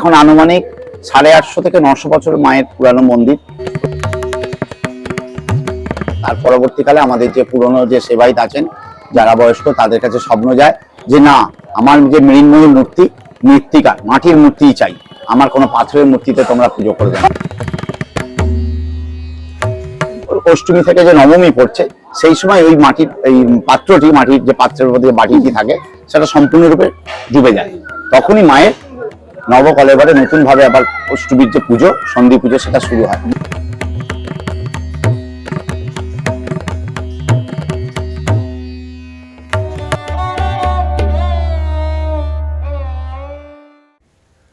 এখন আনুমানিক 850 থেকে 900 বছর মায়ের পুরানো মন্দির। তার পরবর্তীকালে আমাদের যে পুরনো যে সেবায়িত আছেন যারা বয়স্ক, তাদের কাছে স্বপ্ন যায় যে না, আমার যে মৃন্ময়ী মূর্তি, মৃত্তিকার মাটির মূর্তিই চাই, আমার কোনো পাথরের মূর্তিতে তোমরা পুজো করবে না। অষ্টমী থেকে যে নবমী পড়ছে, সেই সময় ওই মাটির এই পাত্রটি, মাটির যে পাত্রের মধ্যে বাটিটি থাকে, সেটা সম্পূর্ণরূপে ডুবে যায়। তখনই মায়ের নবকলেবরে নতুন ভাবে আবার অষ্টমীর যে পুজো, সন্ধি পুজো, সেটা শুরু হয়।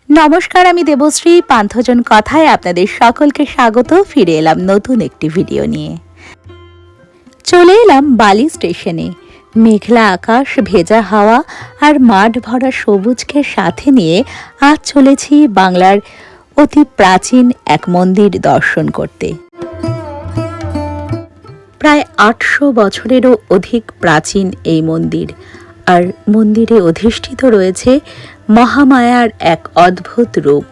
নমস্কার, আমি দেবশ্রী। পান্থজন কথায় আপনাদের সকলকে স্বাগত। ফিরে এলাম নতুন একটি ভিডিও নিয়ে। চলে এলাম বালি স্টেশনে। মেঘলা আকাশ, ভেজা হাওয়া আর মাঠ ভরা সবুজকে সাথে নিয়ে আজ চলেছি বাংলার অতি প্রাচীন এক মন্দির দর্শন করতে। প্রায় 800 বছরেরও অধিক প্রাচীন এই মন্দির, আর মন্দিরে অধিষ্ঠিত রয়েছে মহামায়ার এক অদ্ভুত রূপ।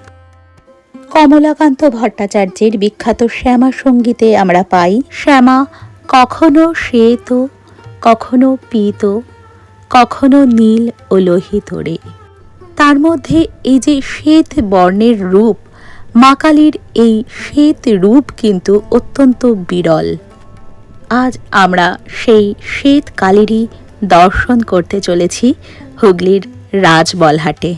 কমলাকান্ত ভট্টাচার্যের বিখ্যাত শ্যামা সঙ্গীতে আমরা পাই, শ্যামা কখনো শ্বেত, কখনো পীত, কখনো নীল ও লোহিত রে। তার মধ্যে এই যে শ্বেত বর্ণের রূপ, মা কালীর এই শ্বেত রূপ কিন্তু অত্যন্ত বিরল। আজ আমরা সেই শ্বেত কালীরই দর্শন করতে চলেছি হুগলির রাজবলহাটে।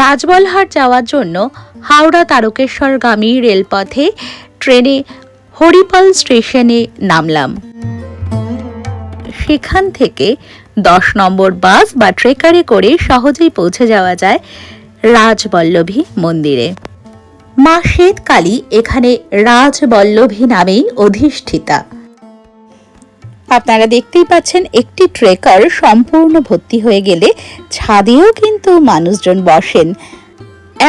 রাজবলহাট যাওয়ার জন্য হাওড়া তারকেশ্বরগামী রেলপথে ট্রেনে হরিপাল স্টেশনে নামলাম। সেখান থেকে 10 নম্বর বাস বা ট্রেকারে করে সহজেই পৌঁছে যাওয়া যায় রাজবল্লভী মন্দিরে। মা শ্বেতকালী এখানে রাজবল্লভী নামেই অধিষ্ঠিতা। আপনারা দেখতেই পাচ্ছেন, একটি ট্রেকার সম্পূর্ণ ভর্তি হয়ে গেলে ছাদেও কিন্তু মানুষজন বসেন।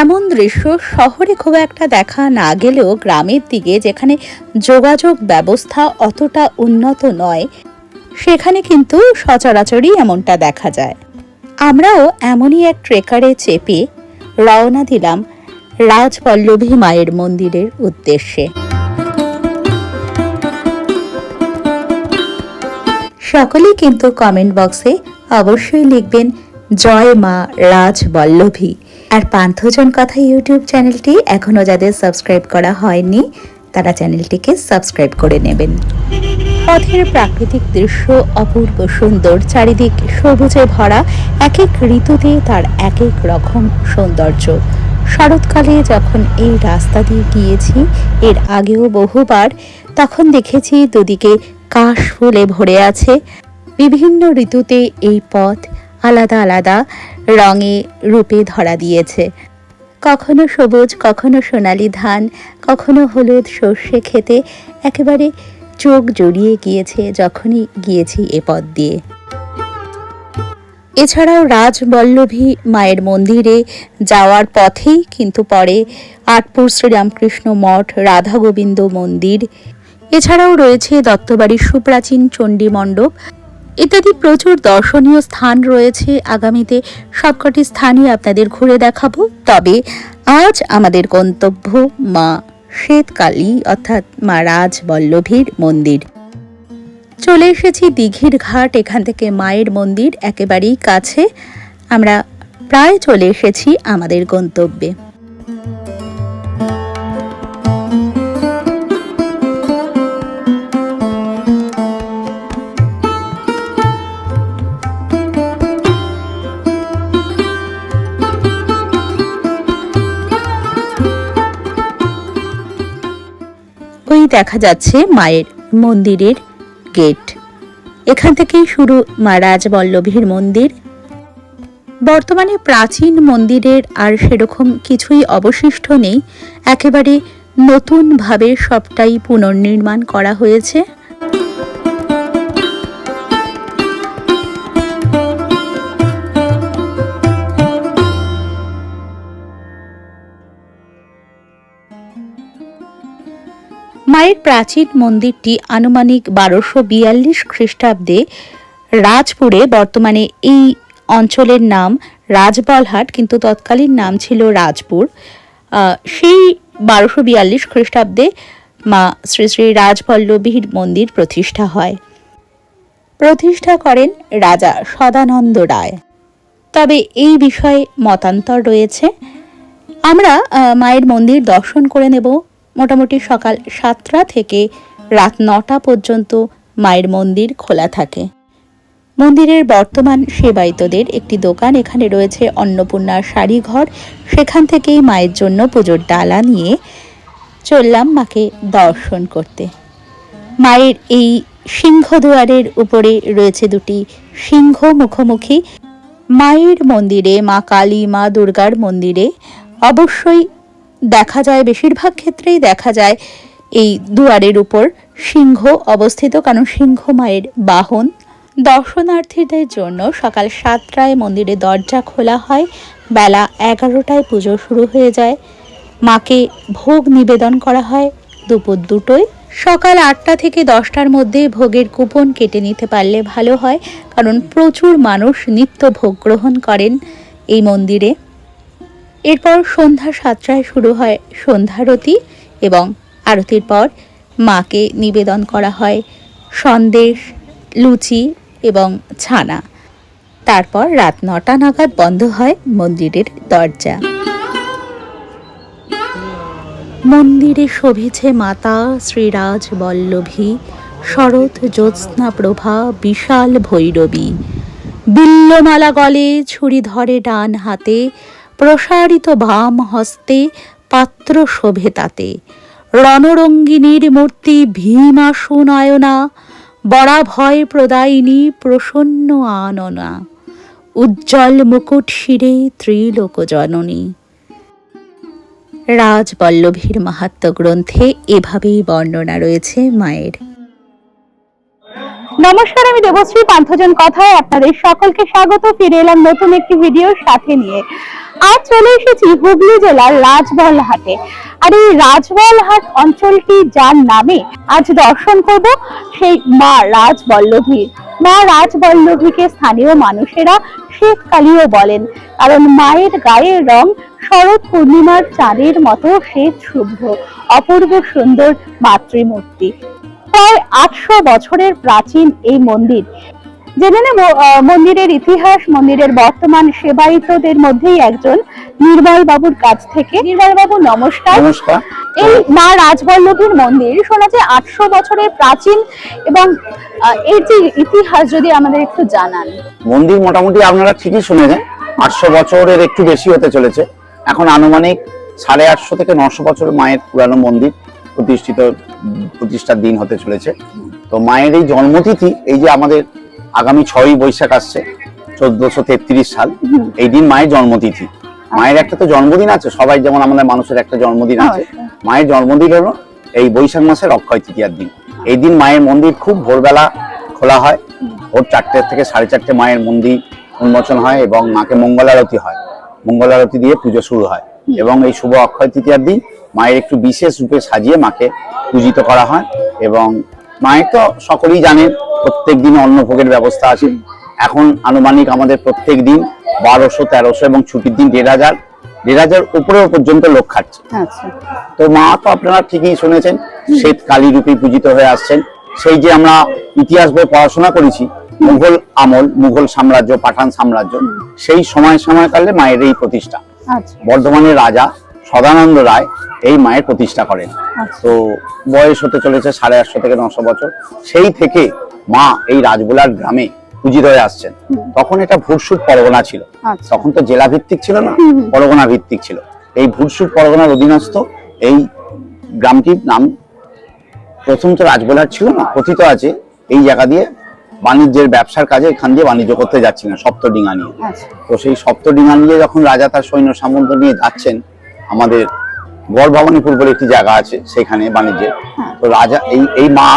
এমন দৃশ্য শহরে খুব একটা দেখা না গেলেও গ্রামের দিকে, যেখানে যোগাযোগ ব্যবস্থা অতটা উন্নত নয়, সেখানে কিন্তু সচরাচরই এমনটা দেখা যায়। আমরাও এমনই এক ট্রেকারে চেপে রওনা দিলাম রাজবল্লভী মায়ের মন্দিরের উদ্দেশ্যে। সকলেই কিন্তু কমেন্ট বক্সে অবশ্যই লিখবেন জয় মা রাজবল্লভী। আর পান্থজন কথা ইউটিউব চ্যানেলটি এখনো যাদের সাবস্ক্রাইব করা হয়নি, তারা চ্যানেলটিকে সাবস্ক্রাইব করে নেবেন। পথের প্রাকৃতিক দৃশ্য অপূর্ব সুন্দর, চারিদিক সবুজে ভরা, এক এক ঋতুতে তার এক এক রকম সৌন্দর্য। শরৎকালে যখন এই রাস্তা দিয়ে গিয়েছি, এর আগেও বহুবার, তখন দেখেছি দুদিকে কাশ ফুলে ভরে আছে। বিভিন্ন ঋতুতে এই পথ আলাদা আলাদা রঙে রূপে ধরা দিয়েছে। কখনো সবুজ, কখনো সোনালি ধান, কখনো হলুদ সর্ষে খেতে একেবারে চোখ জড়িয়ে গিয়েছে যখনই গিয়েছি এ পথ দিয়ে। এছাড়াও রাজবল্লভী মায়ের মন্দিরে যাওয়ার পথেই কিন্তু পড়ে আটপুর শ্রীরামকৃষ্ণ মঠ, রাধা গোবিন্দ মন্দির। এছাড়াও রয়েছে দত্তবাড়ির সুপ্রাচীন চণ্ডী মণ্ডপ ইত্যাদি প্রচুর দর্শনীয় স্থান রয়েছে। আগামীতে সবকটি স্থানই আপনাদের ঘুরে দেখাবো। তবে আজ আমাদের গন্তব্য মা শ্বেতকালী অর্থাৎ মা রাজবল্লভীর মন্দির। চলে এসেছি দিঘির ঘাট। এখান থেকে মায়ের মন্দির একেবারেই কাছে। আমরা প্রায় চলে এসেছি আমাদের গন্তব্যে। ওই দেখা যাচ্ছে মায়ের মন্দিরের গেট। এখান থেকেই শুরু মা রাজবল্লভীর মন্দির। বর্তমানে প্রাচীন মন্দিরের আর সেরকম কিছুই অবশিষ্ট নেই, একেবারে নতুনভাবে সবটাই পুনর্নির্মাণ করা হয়েছে। মায়ের প্রাচীন মন্দিরটি আনুমানিক 1242 খ্রিস্টাব্দে রাজপুরে, বর্তমানে এই অঞ্চলের নাম রাজবলহাট, কিন্তু তৎকালীন নাম ছিল রাজপুর। সেই 1242 খ্রিস্টাব্দে মা শ্রী শ্রী রাজবল্লভীর মন্দির প্রতিষ্ঠা হয়। প্রতিষ্ঠা করেন রাজা সদানন্দ রায়। তবে এই বিষয়ে মতান্তর রয়েছে। আমরা মায়ের মন্দির দর্শন করে নেব। মোটামুটি সকাল 7টা থেকে রাত 9টা পর্যন্ত মায়ের মন্দির খোলা থাকে। মন্দিরের বর্তমান সেবায়িতদের একটি দোকান এখানে রয়েছে, অন্নপূর্ণা শাড়িঘর। সেখান থেকেই মায়ের জন্য পুজোর ডালা নিয়ে চললাম মাকে দর্শন করতে। মায়ের এই সিংহদুয়ারের উপরে রয়েছে দুটি সিংহ মুখোমুখি। মায়ের মন্দিরে, মা কালী, মা দুর্গার মন্দিরে অবশ্যই দেখা যায়, বেশিরভাগ ক্ষেত্রেই দেখা যায় এই দুয়ারের উপর সিংহ অবস্থিত, কারণ সিংহ মায়ের বাহন। দর্শনার্থীদের জন্য সকাল 7টায় মন্দিরে দরজা খোলা হয়, বেলা 11টায় পুজো শুরু হয়ে যায়। মাকে ভোগ নিবেদন করা হয় দুপুর 2টোয়। সকাল 8টা থেকে 10টার মধ্যে ভোগের কুপন কেটে নিতে পারলে ভালো হয়, কারণ প্রচুর মানুষ নিত্য ভোগ গ্রহণ করেন এই মন্দিরে। এরপর সন্ধ্যা 7টায় শুরু হয় সন্ধ্যারতি, এবং আরতির পর মাকে নিবেদন করা হয় সন্দেশ, লুচি এবং ছানা। তারপর রাত 9টা নাগাদ বন্ধ হয় মন্দিরের দরজা। মন্দিরে শোভেছে মাতা শ্রীরাজ বল্লভী, শরৎ জ্যোৎস্না প্রভা বিশাল ভৈরবী। বিল্লমালা গলে, ছুরি ধরে ডান হাতে, প্রসারিত বাম হস্তে পাত্র শোভে তাতে। রণরঙ্গিনীর মূর্তি ভীমাশু নয়না, বরা ভয় প্রদায়িনী প্রসন্ন আননা। উজ্জ্বল মুকুট শিরে ত্রিলোক জননী। রাজবল্লভীর মাহাত্ম্য গ্রন্থে এভাবেই বর্ণনা রয়েছে মায়ের। নমস্কার, আমি দেবশ্রী। পান্থজন কথায় আপনাদের সকলকে স্বাগত। ফিরে এলাম নতুন একটি ভিডিওর সাথে নিয়ে। আজ চলে এসেছি হুগলি জেলার রাজবলহাটে। আর এই রাজবলহাট অঞ্চলটি যার নামে আজ দর্শন করব, সেই মা রাজবল্লভীর। মা রাজবল্লভীকে স্থানীয় মানুষেরা শ্বেতকালীও বলেন, কারণ মায়ের গায়ের রং শরৎ পূর্ণিমার চাঁদের মতো শ্বেত শুভ্র, অপূর্ব সুন্দর মাতৃমূর্তি। প্রায় 800 বছরের প্রাচীন এই মন্দির। জেনে নেব মন্দিরের ইতিহাস, মন্দিরের বর্তমান সেবায়িতদের মধ্যেই একজন নির্মল বাবুর কাছ থেকে। নির্মল বাবু নমস্কার। নমস্কার। এই মা রাজবল্লভীর মন্দির শোনা যায় 800 বছরের প্রাচীন, এবং এর যে ইতিহাস যদি আমাদের একটু জানান। মন্দির মোটামুটি আপনারা ঠিকই শুনেছেন, 800 বছরের একটু বেশি হতে চলেছে। এখন আনুমানিক 850 থেকে 900 বছর মায়ের পুরানো মন্দির প্রতিষ্ঠার দিন হতে চলেছে। তো মায়ের এই জন্মতিথি, এই যে আমাদের আগামী 6ই বৈশাখ আসছে 1433 সাল, এই দিন মায়ের জন্মতিথি। মায়ের একটা তো জন্মদিন আছে, সবাই যেমন আমাদের মানুষের একটা জন্মদিন আছে, মায়ের জন্মদিন হলো এই বৈশাখ মাসের অক্ষয় তৃতীয়ার দিন। এই দিন মায়ের মন্দির খুব ভোরবেলা খোলা হয়, ভোর 4টে থেকে 4:30 মায়ের মন্দির উন্মোচন হয় এবং মাকে মঙ্গল আরতি হয়। মঙ্গল আরতি দিয়ে পুজো শুরু হয়, এবং এই শুভ অক্ষয় তৃতীয়ার দিন মায়ের একটু বিশেষ রূপে সাজিয়ে মাকে পূজিত করা হয়। এবং মায়ের তো সকলেই জানেন প্রত্যেক দিন অন্নভোগের ব্যবস্থা আছে। এখন আনুমানিক আমাদের প্রত্যেক দিন 1200, 1300 এবং ছুটির দিন 1500 উপরেও পর্যন্ত লোক খাচ্ছে। তো মা তো আপনারা ঠিকই শুনেছেন, শ্বেত কালী রূপে পূজিত হয়ে আসছেন। সেই যে আমরা ইতিহাস বই পড়াশোনা করেছি, মুঘল আমল, মুঘল সাম্রাজ্য, পাঠান সাম্রাজ্য, সেই সময়কালে মায়ের এই প্রতিষ্ঠা। বর্ধমানের রাজা সদানন্দ রায় এই মায়ের প্রতিষ্ঠা করেন। তো বয়স হতে চলেছে 850 থেকে 900 বছর। সেই থেকে মা এই রাজবলহাট গ্রামে পূজিত হয়ে আসছেন। তখন এটা ভুরসুট পরগনা ছিল, তখন তো জেলা ভিত্তিক ছিল না, পরগনা ভিত্তিক ছিল। এই ভুরসুট পরগনার অধীনস্থ এই গ্রামটির নাম প্রথম তো রাজবলহাট ছিল না, কথিত আছে এই জায়গা দিয়ে বাণিজ্যের ব্যবসার কাজে এখান দিয়ে বাণিজ্য করতে যাচ্ছিলেন সপ্তডিঙা নিয়ে। তো সেই সপ্তডিঙা নিয়ে যখন রাজা তার সৈন্য সামন্ত নিয়ে যাচ্ছেন, আমাদের গড়ভবানীপুর বলে একটি জায়গা আছে, সেখানে বাণিজ্যে। তো রাজা এই মা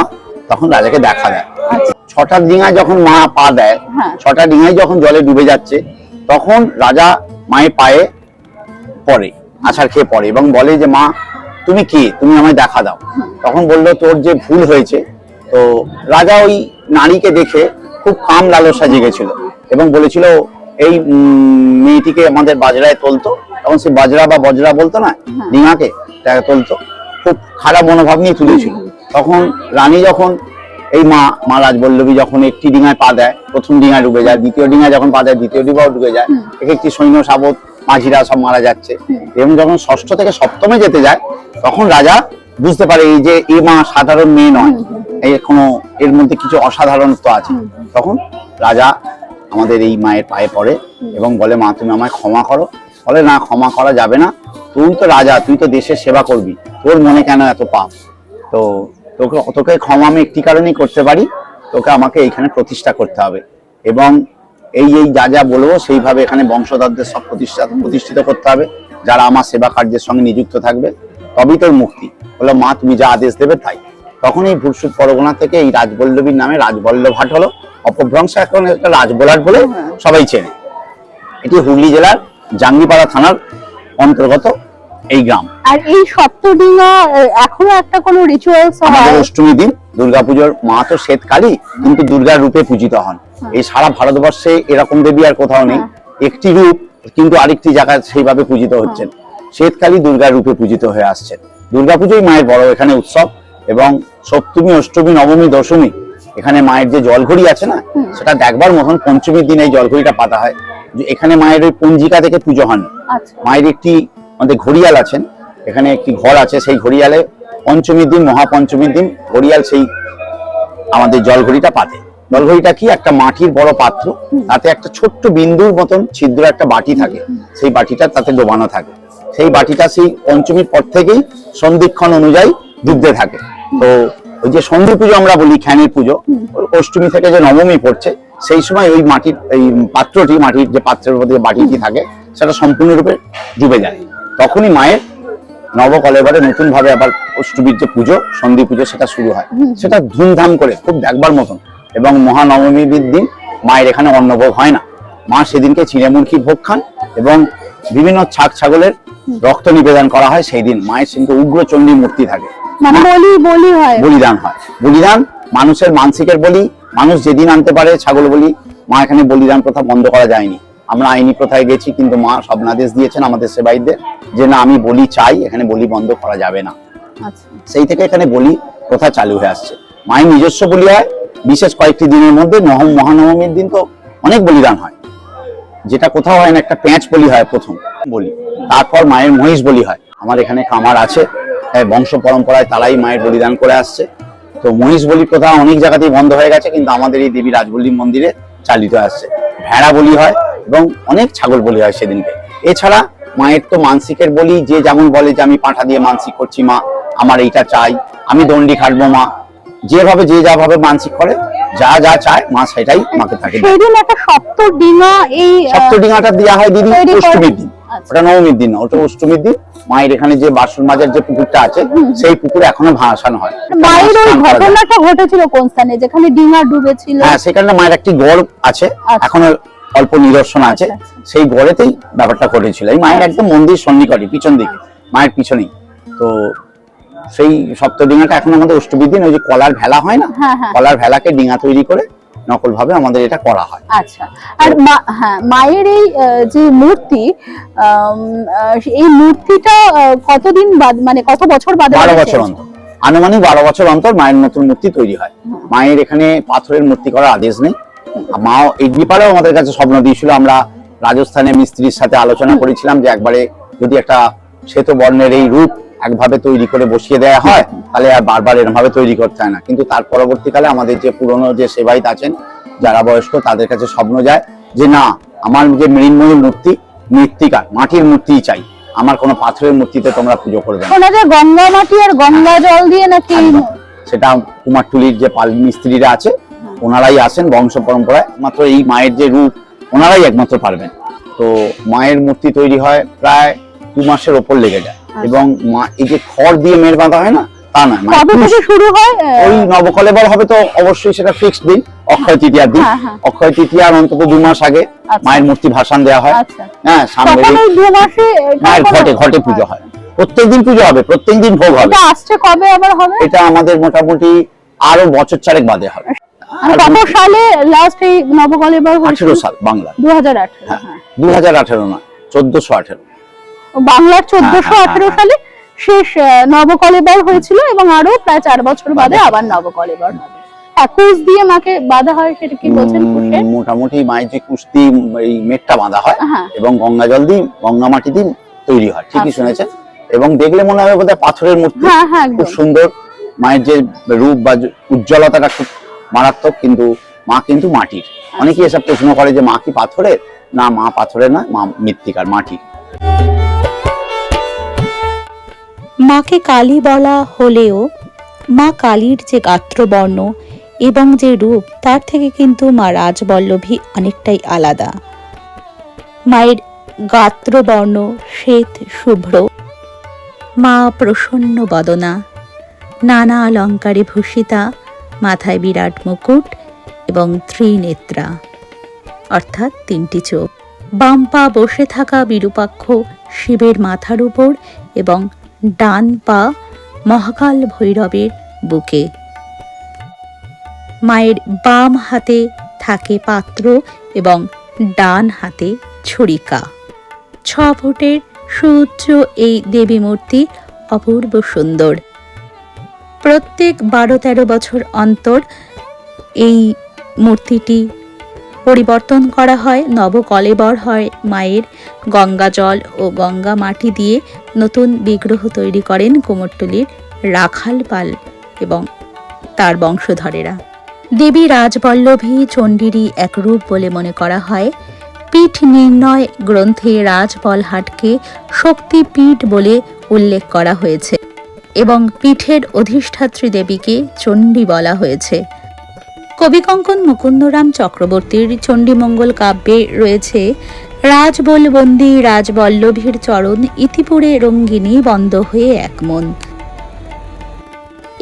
তখন রাজাকে দেখা দেয়। 6টা ডিঙায় যখন মা পা দেয়, 6টা ডিঙায় যখন জলে ডুবে যাচ্ছে, তখন রাজা মায়ের পায়ে পড়ে, আছাড় খেয়ে পড়ে এবং বলে যে, মা তুমি কে, তুমি আমায় দেখা দাও। তখন বললো, তোর যে ভুল হয়েছে। তো রাজা ওই নারীকে দেখে খুব কাম লালসা জেগেছিল এবং বলেছিল, এই মেয়েটিকে আমাদের বাজরায় তুলতো, তখন সে বাজরা বা বজরা বলতো না, ডিঙাকে তাকে তুলতো, খুব খারাপ মনোভাব নিয়ে তুলেছিল। তখন রানী যখন এই মা রাজবল্লভী যখন একটি ডিঙায় পা দেয়, প্রথম ডিঙায় ডুবে যায়, দ্বিতীয় ডিঙায় যখন পা দেয় দ্বিতীয় ডিঙাও ডুবে যায়, এক একটি সৈন্য সাবত মাঝিরা সব মারা যাচ্ছে, এবং যখন ষষ্ঠ থেকে সপ্তমে যেতে যায় তখন রাজা বুঝতে পারে এই যে এই মা সাধারণ মেয়ে নয়, এই কোনো এর মধ্যে কিছু অসাধারণত্ব আছে। তখন রাজা আমাদের এই মায়ের পায়ে পড়ে এবং বলে, মা তুমি আমায় ক্ষমা করো। বলে, না, ক্ষমা করা যাবে না, তুই তো রাজা, তুই তো দেশের সেবা করবি, তোর মনে কেন এত পাপ? তো তোকে ক্ষমা আমি একটি কারণেই করতে পারি, তোকে আমাকে এইখানে প্রতিষ্ঠা করতে হবে, এবং এই যা বলবো সেইভাবে এখানে বংশধরদের সব প্রতিষ্ঠিত করতে হবে, যারা আমার সেবা কার্যের সঙ্গে নিযুক্ত থাকবে, তবেই তোর মুক্তি। বললো, মা তুমি যা আদেশ দেবে তাই। তখন এই ভুরসুট পরগনা থেকে এই রাজবল্লভীর নামে রাজবল্লভহাট হলো, অপভ্রংশ এখন একটা রাজবলহাট বলে সবাই চেনে। এটি হুগলি জেলার জাঙ্গিপাড়া থানার অন্তর্গত এই গ্রাম। আর এই সপ্তডিঙা এখনো একটা কোনো রিচুয়ালস হয়? অষ্টমী দিন দুর্গাপুজোর মা তো শ্বেতকালী, কিন্তু দুর্গার রূপে পূজিত হন। এই সারা ভারতবর্ষে এরকম দেবী আর কোথাও নেই, একটি রূপ কিন্তু আরেকটি জায়গায় সেইভাবে পূজিত হচ্ছেন। শ্বেতকালী দুর্গার রূপে পূজিত হয়ে আসছেন। দুর্গাপুজোই মায়ের বড় এখানে উৎসব, এবং সপ্তমী, অষ্টমী, নবমী, দশমী এখানে মায়ের যে জলঘড়ি আছে না, সেটা দেখবার মতন। পঞ্চমীর দিন এই জলঘড়িটা পাতা হয়। এখানে মায়ের ওই পঞ্জিকা থেকে পুজো হন। মায়ের একটি আমাদের ঘড়িয়াল আছেন, এখানে একটি ঘর আছে, সেই ঘড়িয়ালে পঞ্চমীর দিন, মহাপঞ্চমীর দিন ঘড়িয়াল সেই আমাদের জলঘড়িটা পাতে। জলঘড়িটা কি, একটা মাটির বড় পাত্র, তাতে একটা ছোট্ট বিন্দুর মতন ছিদ্র একটা বাটি থাকে, সেই বাটিটা তাতে ডোবানো থাকে। সেই বাটিটা সেই পঞ্চমীর পর থেকেই সন্ধিক্ষণ অনুযায়ী ডুবতে থাকে। তো ওই যে সন্ধি পুজো আমরা বলি, খ্যানের পুজো, অষ্টমী থেকে যে নবমী পড়ছে, সেই সময় ওই মাটির এই পাত্রটি, মাটির যে পাত্রের মধ্যে বাটিটি থাকে, সেটা সম্পূর্ণরূপে ডুবে যায়। তখনই মায়ের নবকলেবরে নতুন ভাবে আবার অষ্টমীর যে পুজো, সন্ধি পুজো, সেটা শুরু হয়। সেটা ধুমধাম করে, খুব দেখবার মতন। এবং মহানবমীর দিন মায়ের এখানে অন্নভোগ হয় না, মা সেদিনকে চিড়েমুরকি ভোগ খান, এবং বিভিন্ন ছাগ ছাগলের রক্ত নিবেদন করা হয়। সেই দিন মায়ের কিন্তু উগ্র চণ্ডী মূর্তি থাকে, মানে বলিদান হয়। বলিদান মানুষের মানসিকের বলি, মানুষ যেদিন আনতে পারে ছাগল বলি। মা এখানে বলিদান প্রথা বন্ধ করা যায়নি। আমরা আইনি প্রথায় গেছি, কিন্তু মা স্বপ্নাদেশ দিয়েছেন আমাদের সেবায়ীদের যে না, আমি বলি চাই, এখানে বলি বন্ধ করা যাবে না। সেই থেকে এখানে বলি প্রথা চালু হয়ে আসছে। মায়ের নিজস্ব বলি হয় বিশেষ কয়েকটি দিনের মধ্যে। মহানবমীর দিন তো অনেক বলিদান হয়, যেটা কোথাও হয় না। একটা পেঁচ বলি হয় প্রথম বলি, তারপর মায়ের মহিষ বলি হয়। আমার এখানে খামার আছে, বংশ পরম্পরায় তারাই মায়ের বলিদান করে আসছে। তো মহিষ বলি প্রথা অনেক জায়গাতেই বন্ধ হয়ে গেছে, কিন্তু আমাদের এই দেবী রাজবল্লী মন্দিরে চালিত আসছে। ভেড়া বলি হয় এবং অনেক ছাগল বলি হয় সেদিনকে। এছাড়া মায়ের তো মানসিকের বলি, যে যেমন বলে যে আমি পাঁঠা দিয়ে মানসিক করছি মা, আমার এইটা চাই, আমি দণ্ডি খাটবো মা, যেভাবে যে যাভাবে মানসিক করে, যা যা চায় মা সেটাই মাকে থাকে। সেদিন একটা সপ্তডিঙা, এই সপ্তডিঙাটা দেওয়া হয় দিদি অষ্টমীর দিন, ওটা নবমীর দিন না, ওটা অষ্টমীর দিন। মায়ের এখানে যে বাসন মাজার যে পুকুরটা আছে, সেই পুকুরে এখনো ভাসানো হয়। মায়ের ওই ঘটনাটা ঘটেছিল কোন স্থানে, যেখানে ডিঙা ডুবেছিল? হ্যাঁ, সেখানে মায়ের একটি গড় আছে, এখনো অল্প নিদর্শন আছে। সেই গড়েতেই ব্যাপারটা ঘটেছিল। এই মায়ের একদম মন্দির সন্নিকটে, পিছন দিকে, মায়ের পিছনেই। তো সেই সপ্তডিঙাটা এখন আমাদের অষ্টমীর দিন ওই যে কলার ভেলা হয় না, কলার ভেলাকে ডিঙা তৈরি করে নকল ভাবে আমাদের এটা করা হয়। আচ্ছা, আর মায়ের এই যে মূর্তি, এই মূর্তিটা কতদিন বাদ, মানে কত বছর বাদে? 12 বছর অন্তর, আনুমানিক 12 বছর অন্তর মায়ের নতুন মূর্তি তৈরি হয়। মায়ের এখানে পাথরের মূর্তি করার আদেশ নেই। মা ইডলিপাড়াও আমাদের কাছে স্বপ্ন দিয়েছিল। আমরা রাজস্থানের মিস্ত্রির সাথে আলোচনা করেছিলাম যে একবারে যদি একটা শ্বেত বর্ণের এই রূপ একভাবে তৈরি করে বসিয়ে দেওয়া হয়, তাহলে আর বারবার এরকম ভাবে তৈরি করতে হয় না। কিন্তু তার পরবর্তীকালে আমাদের যে পুরনো যে সেবায়িত আছেন, যারা বয়স্ক, তাদের কাছে স্বপ্ন যায় যে না, আমার যে মৃন্ময়ী মূর্তি, মৃত্তিকার মাটির মূর্তিই চাই, আমার কোনো পাথরের মূর্তিতে তোমরা পুজো করবে না। শোনা যায় গঙ্গা মাটি আর গঙ্গা জল দিয়ে নাকি? সেটা কুমারটুলির যে পাল মিস্ত্রিরা আছে, ওনারাই আসেন বংশ পরম্পরায়। মাত্র এই মায়ের যে রূপ, ওনারাই একমাত্র পারবেন। তো মায়ের মূর্তি তৈরি হয় প্রায় 2 মাসের ওপর লেগে যায়। এবং মা এই যে খড় দিয়ে মেয়ের বাঁধা হয় না, তা নয়, শুরু হয় ওই নবকলেবর হবে তো অবশ্যই সেটা ফিক্সড দিন, অক্ষয় তৃতীয়ার দিন। অক্ষয় তৃতীয়ার অন্তত 2 মাস আগে মায়ের মূর্তি ভাসান দেওয়া হয়। হ্যাঁ, সামনে মায়ের ঘটে পুজো হয়। প্রত্যেকদিন পুজো হবে, প্রত্যেকদিন ভোগ হবে। এটা আসছে কবে আবার হবে? এটা আমাদের মোটামুটি আরো বছর 4 বাদে হবে। কত সালে লাস্ট এই নবকলেবর হয়েছিল? 18 সাল বাংলা, 2018। হ্যাঁ হ্যাঁ 2018 না 1418। বাংলার 1418 সালে শেষ নবকলেবর হয়েছিল এবং আরো প্রায় 4 বছর বাদে আবার নবকলেবর হবে। কুশ দিয়ে মাকে বাঁধা হয়, সেটা কি বলছেন? কুশে মোটামুটি মায়ের যে কুস্তি এই মেটটা বাঁধা হয় হ্যাঁ। এবং গঙ্গা জল দিয়ে, গঙ্গা মাটি দিয়ে তৈরি হয়, ঠিকই আচ্ছা। শুনেছেন। এবং দেখলে মনে হবে বোধহয় পাথরের মূর্তি, হ্যাঁ হ্যাঁ খুব একদম। সুন্দর। মায়ের যে রূপ বা উজ্জ্বলতাটা খুব মারাত্মক, কিন্তু মা কিন্তু মাটির। অনেকেই এসব প্রশ্ন করে যে মা কি পাথরের? না, মা পাথরের না, মা মৃত্তিকার, মাটির। মাকে কালী বলা হলেও মা কালীর যে গাত্রবর্ণ এবং যে রূপ, তার থেকে কিন্তু মা রাজবল্লভী অনেকটাই আলাদা। মায়ের গাত্রবর্ণ শ্বেত শুভ্র, মা প্রসন্ন বদনা, নানা অলঙ্কারে ভূষিতা, মাথায় বিরাট মুকুট এবং ত্রিনেত্রা অর্থাৎ 3টি চোখ। বাম পা বসে থাকা বিরূপাক্ষ শিবের মাথার উপর এবং ডান পা মহাকাল ভৈরবের বুকে। মায়ের বাম হাতে থাকে পাত্র এবং ডান হাতে ছুরিকা। 6 ফুটের সুউচ্চ এই দেবী মূর্তি অপূর্ব সুন্দর। প্রত্যেক 12-13 বছর অন্তর এই মূর্তিটি পরিবর্তন করা হয়, নবকলেবর হয় মায়ের। গঙ্গা জল ও গঙ্গা মাটি দিয়ে নতুন বিগ্রহ তৈরি করেন কুমোরটুলির রাখাল পাল এবং তার বংশধরেরা। দেবী রাজবল্লভী চণ্ডীরই এক রূপ বলে মনে করা হয়। পীঠ নির্ণয় গ্রন্থে রাজবলহাটকে শক্তিপীঠ বলে উল্লেখ করা হয়েছে এবং পীঠের অধিষ্ঠাত্রী দেবীকে চণ্ডী বলা হয়েছে। কবিকঙ্কন মুকুন্দরাম চক্রবর্তীর চণ্ডীমঙ্গল কাব্যে রয়েছে, রাজবলবন্দী রাজবল্লভীর চরণ ইতিপুরে রঙ্গিনী বন্ধ হয়ে এক মন।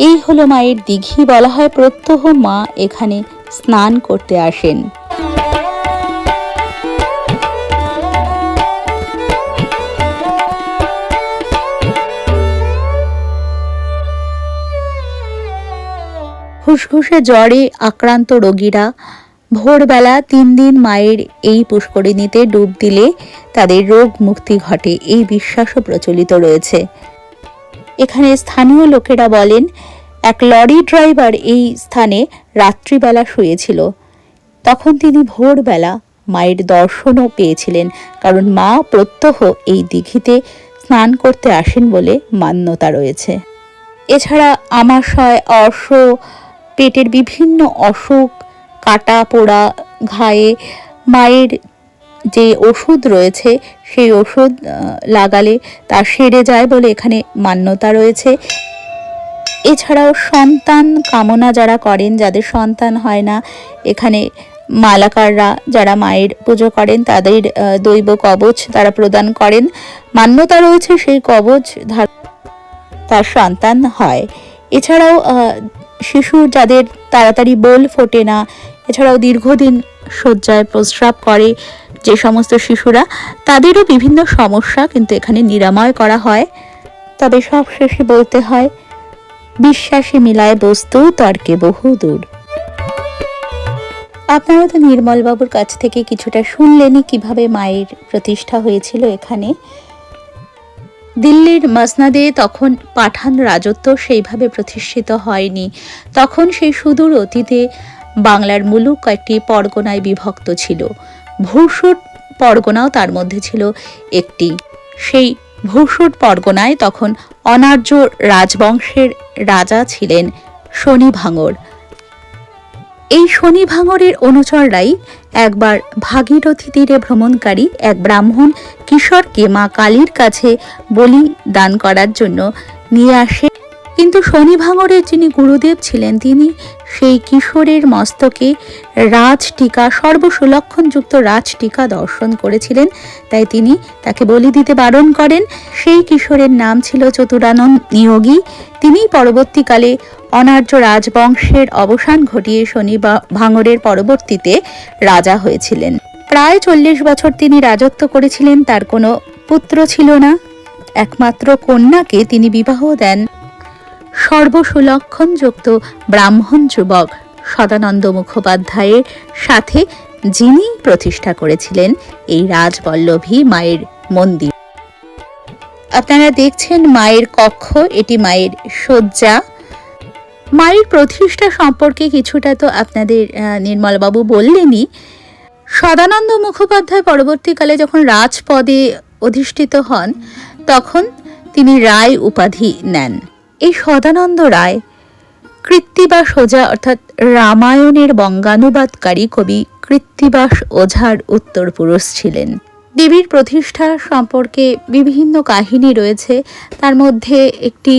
এই হলো মায়ের দিঘি। বলা হয় প্রত্যহ মা এখানে স্নান করতে আসেন। ফুসফুসে জ্বরে আক্রান্ত রোগীরা ভোরবেলা 3 দিন মায়ের এই পুষ্করিণীতে ডুব দিলে তাদের রোগ মুক্তি ঘটে, এই বিশ্বাসও প্রচলিত রয়েছে। এখানে স্থানীয় লোকেরা বলেন, এক লরি ড্রাইভার এই স্থানে রাত্রিবেলা শুয়েছিল। তখন তিনি ভোরবেলা মায়ের দর্শনও পেয়েছিলেন, কারণ মা প্রত্যহ এই দিঘিতে স্নান করতে আসেন বলে মান্যতা রয়েছে। এছাড়া আমাশয়, অর্শ, পেটের বিভিন্ন অসুখ, কাটা পোড়া ঘায়ে মায়ের যে ওষুধ রয়েছে সেই ওষুধ লাগালে তা সেরে যায় বলে এখানে মান্যতা রয়েছে। এছাড়াও সন্তান কামনা যারা করেন, যাদের সন্তান হয় না, এখানে মালাকাররা যারা মায়ের পুজো করেন তাদের দৈব কবচ তারা প্রদান করেন। মান্যতা রয়েছে সেই কবচ তার সন্তান হয়। এছাড়াও শিশু যাদের তাড়াতাড়ি বোল ফোটে না, এছাড়াও দীর্ঘদিন শয্যায় প্রস্রাব করে যে সমস্ত শিশুরা, তাদেরও বিভিন্ন সমস্যা কিন্তু এখানে নিরাময় করা হয়। তবে সবশেষে বলতে হয়, বিশ্বাসে মিলায় বস্তু, তর্কে বহু দূর। আপনারা তো নির্মলবাবুর কাছ থেকে কিছুটা শুনলেনই কিভাবে মায়ের প্রতিষ্ঠা হয়েছিল এখানে। দিল্লির মসনদে তখন পাঠান রাজত্ব সেইভাবে প্রতিষ্ঠিত হয়নি। তখন সেই সুদূর অতীতে বাংলার মুলুক কয়েকটি পরগনায় বিভক্ত ছিল। ভূষুট পরগনাও তার মধ্যে ছিল একটি। সেই ভূষুট পরগনায় তখন অনার্য রাজবংশের রাজা ছিলেন শনি ভাঙর। এই শনি ভাঙরের অনুচররাই একবার ভাগীরথী তীরে ভ্রমণকারী এক ব্রাহ্মণ কিশোরকে মা কালীর কাছে বলি দান করার জন্য নিয়ে আসে। কিন্তু শনি ভাঙরের যিনি গুরুদেব ছিলেন, তিনি সেই কিশোরের মস্তকে রাজটিকা, সর্বসুলক্ষণযুক্ত রাজটিকা দর্শন করেছিলেন। তাই তিনি তাকে বলি দিতে বারণ করেন। সেই কিশোরের নাম ছিল চতুরানন নিয়োগী। তিনি পরবর্তীকালে অনার্য রাজবংশের অবসান ঘটিয়ে শনি ভাঙরের পরবর্তীতে রাজা হয়েছিলেন। প্রায় 40 বছর তিনি রাজত্ব করেছিলেন। তার কোনো পুত্র ছিল না। একমাত্র কন্যাকে তিনি বিবাহ দেন সর্বসুলক্ষণযুক্ত ব্রাহ্মণ যুবক সদানন্দ মুখোপাধ্যায়ের সাথে, যিনি প্রতিষ্ঠা করেছিলেন এই রাজবল্লভী মায়ের মন্দির। আপনারা দেখছেন মায়ের কক্ষ, এটি মায়ের শয্যা। মায়ের প্রতিষ্ঠা সম্পর্কে কিছুটা তো আপনাদের নির্মলবাবু বললেনই। সদানন্দ মুখোপাধ্যায় পরবর্তীকালে যখন রাজপদে অধিষ্ঠিত হন তখন তিনি রায় উপাধি নেন। এই সদানন্দ রায় কৃত্তিবাস ওঝা অর্থাৎ রামায়ণের বঙ্গানুবাদকারী কবি কৃত্তিবাস ওঝার উত্তরপুরুষ ছিলেন। দেবীর প্রতিষ্ঠা সম্পর্কে বিভিন্ন কাহিনী রয়েছে, তার মধ্যে একটি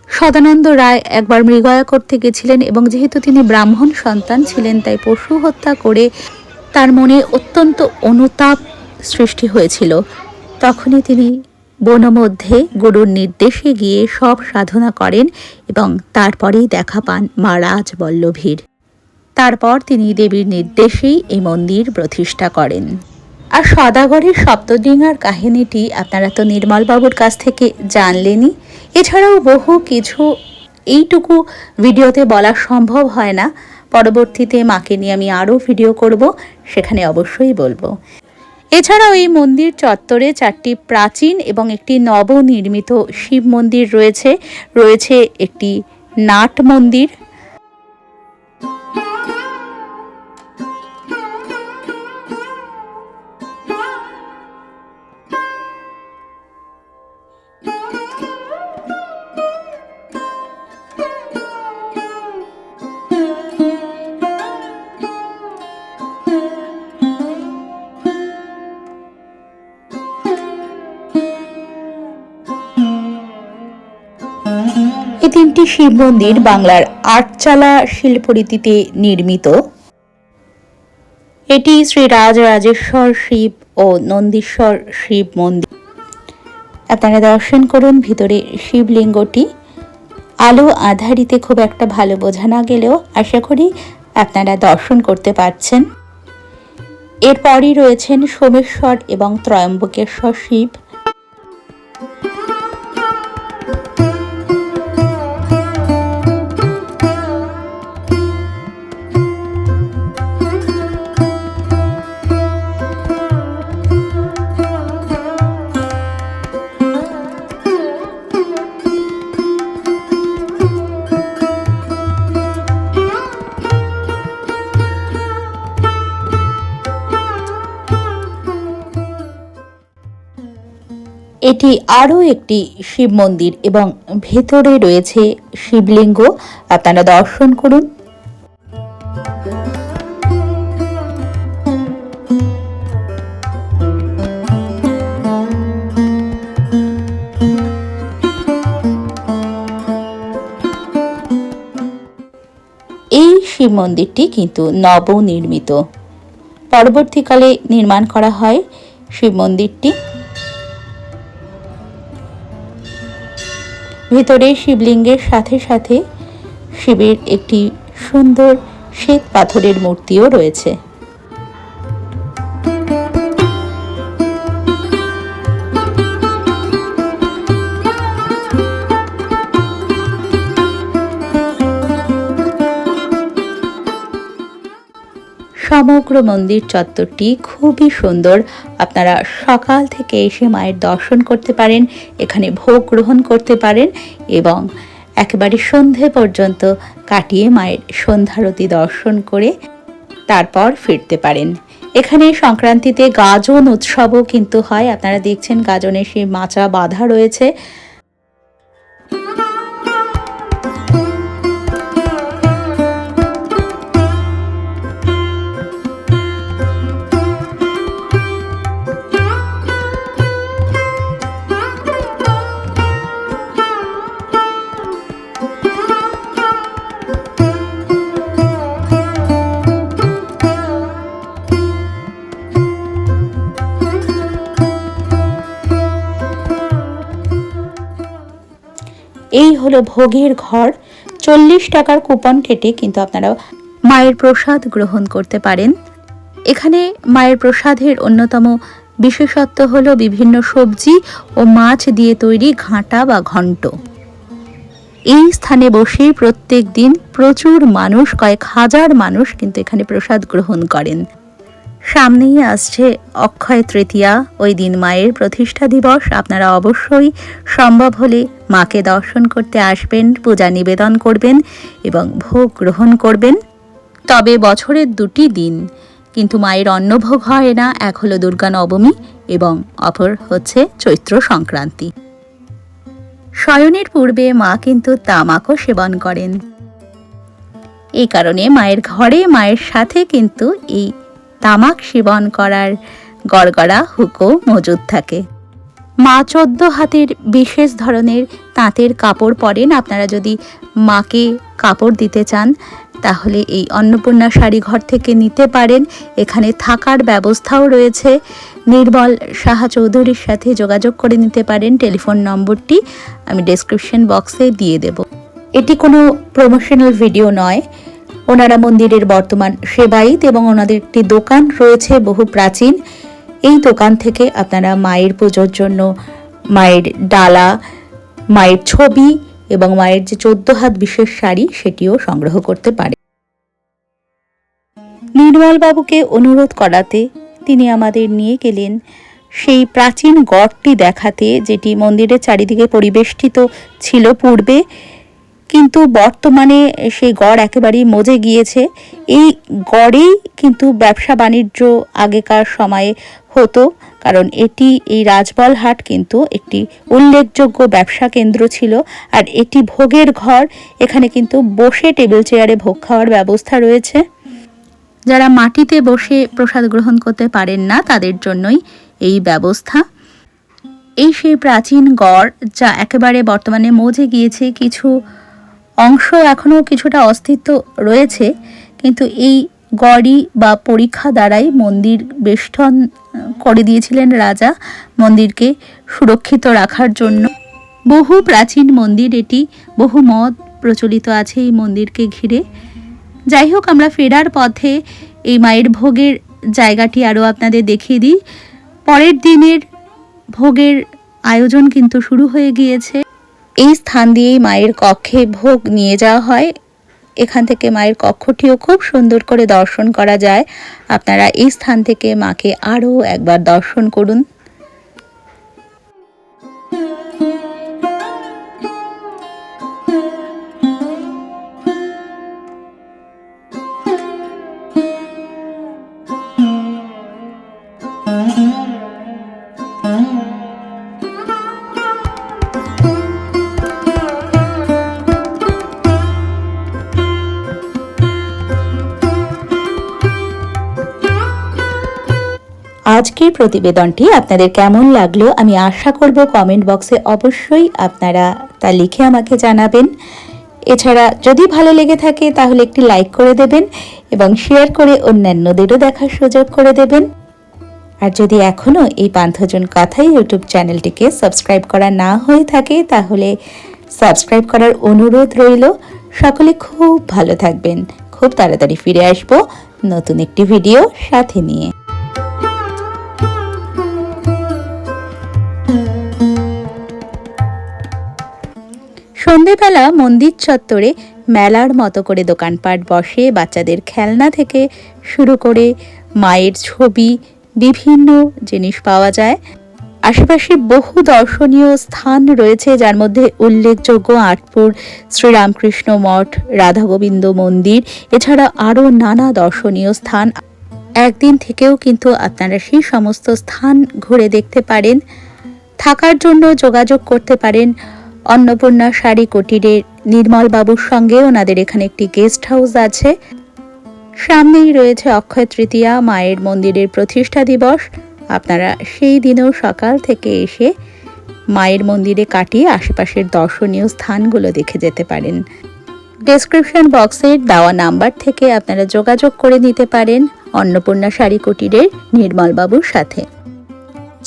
সদানন্দ রায় একবার মৃগয়া করতে গেছিলেন এবং যেহেতু তিনি ব্রাহ্মণ সন্তান ছিলেন তাই পশু হত্যা করে তার মনে অত্যন্ত অনুতাপ সৃষ্টি হয়েছিল। তখনই তিনি বনমধ্যে গুরুর নির্দেশে গিয়ে সব সাধনা করেন এবং তারপরেই দেখা পান মা রাজবল্লভীর। তারপর তিনি দেবীর নির্দেশেই এই মন্দির প্রতিষ্ঠা করেন। আর সদাগরের সপ্তডিঙার কাহিনীটি আপনারা তো নির্মলবাবুর কাছ থেকে জানলেনই। এছাড়াও বহু কিছু এইটুকু ভিডিওতে বলা সম্ভব হয় না। পরবর্তীতে মাকে নিয়ে আমি আরও ভিডিও করব, সেখানে অবশ্যই বলবো। এছাড়াও এই মন্দির চত্বরে 4টি প্রাচীন এবং একটি নবনির্মিত শিব মন্দির রয়েছে। রয়েছে একটি নাট মন্দির। এই 3টি শিব মন্দির বাংলার আটচালা শিল্পরীতিতে নির্মিত। এটি শ্রী রাজরাজেশ্বর শিব ও নন্দীশ্বর শিব মন্দির। আপনারা দর্শন করুন ভিতরে শিবলিঙ্গটি। আলো আধারিতে খুব একটা ভালো বোঝা না গেলেও আশা করি আপনারা দর্শন করতে পারছেন। এরপরই রয়েছেন সোমেশ্বর এবং ত্রয়ম্বকেশ্বর শিব। এটি আরও একটি শিব মন্দির এবং ভেতরে রয়েছে শিবলিঙ্গ। আপনারা দর্শন করুন। এই শিব মন্দিরটি কিন্তু নবনির্মিত, পরবর্তীকালে নির্মাণ করা হয় শিব মন্দিরটি। ভিতরে শিবলিঙ্গের সাথে সাথে শিবের একটি সুন্দর শ্বেত পাথরের মূর্তিও রয়েছে। সমগ্র মন্দির চত্বরটি খুবই সুন্দর। আপনারা সকাল থেকে এসে মায়ের দর্শন করতে পারেন, এখানে ভোগ গ্রহণ করতে পারেন এবং একেবারে সন্ধে পর্যন্ত কাটিয়ে মায়ের সন্ধ্যারতি দর্শন করে তারপর ফিরতে পারেন। এখানে সংক্রান্তিতে গাজন উৎসবও কিন্তু হয়। আপনারা দেখছেন গাজনের সেই মাচা বাঁধা রয়েছে। এই হলো ভোগের ঘর। 40 টাকার কুপন কেটে কিন্তু আপনারা মায়ের প্রসাদ গ্রহণ করতে পারেন। এখানে মায়ের প্রসাদের অন্যতম বিশেষত্ব হলো বিভিন্ন সবজি ও মাছ দিয়ে তৈরি ঘাঁটা বা ঘন্ট। এই স্থানে বসে প্রত্যেক দিন প্রচুর মানুষ, কয়েক হাজার মানুষ কিন্তু এখানে প্রসাদ গ্রহণ করেন। সামনেই আসছে অক্ষয় তৃতীয়া, ওই দিন মায়ের প্রতিষ্ঠা দিবস। আপনারা অবশ্যই সম্ভব হলে মাকে দর্শন করতে আসবেন, পূজা নিবেদন করবেন এবং ভোগ গ্রহণ করবেন। তবে বছরের 2টি দিন কিন্তু মায়ের অন্নভোগ হয় না, এক হলো দুর্গা নবমী এবং অপর হচ্ছে চৈত্র সংক্রান্তি। শয়নের পূর্বে মা কিন্তু তামাকও সেবন করেন। এই কারণে মায়ের ঘরে মায়ের সাথে কিন্তু এই তামাক সেবন করার গড়গড়া হুকও মজুদ থাকে। মা 14 হাতের বিশেষ ধরনের তাঁতের কাপড় পরেন। আপনারা যদি মাকে কাপড় দিতে চান তাহলে এই অন্নপূর্ণা শাড়িঘর থেকে নিতে পারেন। এখানে থাকার ব্যবস্থাও রয়েছে। নির্মল সাহা চৌধুরীর সাথে যোগাযোগ করে নিতে পারেন। টেলিফোন নম্বরটি আমি ডেসক্রিপশন বক্সে দিয়ে দেব। এটি কোনো প্রমোশনাল ভিডিও নয়। ওনারা মন্দিরের বর্তমান সেবায়িত এবং ওনাদের একটি দোকান রয়েছে বহু প্রাচীন। এই দোকান থেকে আপনারা মায়ের পুজোর জন্য মায়ের ডালা, মায়ের ছবি এবং মায়ের যে 14 হাত বিশেষ শাড়ি সেটিও সংগ্রহ করতে পারে। নির্মল বাবুকে অনুরোধ করাতে তিনি আমাদের নিয়ে গেলেন সেই প্রাচীন গড়টি দেখাতে, যেটি মন্দিরের চারিদিকে পরিবেষ্টিত ছিল পূর্বে, কিন্তু বর্তমানে সেই গড় একেবারেই মজে গিয়েছে। এই গড়েই কিন্তু ব্যবসা বাণিজ্য আগেকার সময়ে হতো, কারণ এটি এই রাজবল হাট কিন্তু একটি উল্লেখযোগ্য ব্যবসা কেন্দ্র ছিল। আর এটি ভোগের ঘর, এখানে কিন্তু বসে টেবিল চেয়ারে ভোগ খাওয়ার ব্যবস্থা রয়েছে। যারা মাটিতে বসে প্রসাদ গ্রহণ করতে পারেন না তাদের জন্যই এই ব্যবস্থা। এই সেই প্রাচীন গড় যা একেবারে বর্তমানে মজে গিয়েছে। কিছু অংশ এখনও কিছুটা অস্তিত্ব রয়েছে, কিন্তু এই গড়ই বা পরীক্ষা দ্বারাই মন্দির বেষ্টন করে দিয়েছিলেন রাজা মন্দিরকে সুরক্ষিত রাখার জন্য। বহু প্রাচীন মন্দির এটি, বহু মত প্রচলিত আছে এই মন্দিরকে ঘিরে। যাই হোক, আমরা ফেরার পথে এই মায়ের ভোগের জায়গাটি আরও আপনাদের দেখিয়ে দিই। পরের দিনের ভোগের আয়োজন কিন্তু শুরু হয়ে গিয়েছে। এই স্থান দিয়েই মায়ের কক্ষে ভোগ নিয়ে যাওয়া হয়। এখান থেকে মায়ের কক্ষটিও খুব সুন্দর করে দর্শন করা যায়। আপনারা এই স্থান থেকে মাকে আরও একবার দর্শন করুন। আজকের প্রতিবেদনটি আপনাদের কেমন লাগলো আমি আশা করব কমেন্ট বক্সে অবশ্যই আপনারা তা লিখে আমাকে জানাবেন। এছাড়া যদি ভালো লেগে থাকে তাহলে একটি লাইক করে দেবেন এবং শেয়ার করে অন্যান্যদেরও দেখার সুযোগ করে দেবেন। আর যদি এখনও এই পান্থজন কথাই ইউটিউব চ্যানেলটিকে সাবস্ক্রাইব করা না হয়ে থাকে তাহলে সাবস্ক্রাইব করার অনুরোধ রইল। সকলে খুব ভালো থাকবেন। খুব তাড়াতাড়ি ফিরে আসবো নতুন একটি ভিডিও সাথে নিয়ে। সন্ধেবেলা মন্দির চত্বরে মেলার মতো করে দোকানপাট বসে। বাচ্চাদের খেলনা থেকে শুরু করে মায়ের ছবি, বিভিন্ন জিনিস পাওয়া যায়। আশেপাশে বহু দর্শনীয় স্থান রয়েছে, যার মধ্যে উল্লেখযোগ্য আটপুর শ্রীরামকৃষ্ণ মঠ, রাধা গোবিন্দ মন্দির, এছাড়া আরও নানা দর্শনীয় স্থান। একদিন থেকেও কিন্তু আপনারা সেই সমস্ত স্থান ঘুরে দেখতে পারেন। থাকার জন্য যোগাযোগ করতে পারেন অন্নপূর্ণা শাড়ি কুটিরের নির্মল বাবুর সঙ্গে। ওনাদের এখানে একটি গেস্ট হাউস আছে। সামনেই রয়েছে অক্ষয় তৃতীয়া, মায়ের মন্দিরের প্রতিষ্ঠা দিবস। আপনারা সেই দিনেও সকাল থেকে এসে মায়ের মন্দিরে কাটিয়ে আশেপাশের দর্শনীয় স্থানগুলো দেখে যেতে পারেন। ডেসক্রিপশন বক্সের দেওয়া নাম্বার থেকে আপনারা যোগাযোগ করে নিতে পারেন অন্নপূর্ণা শাড়ি কুটিরের নির্মল বাবুর সাথে।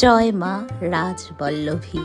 জয় মা রাজবল্লভী।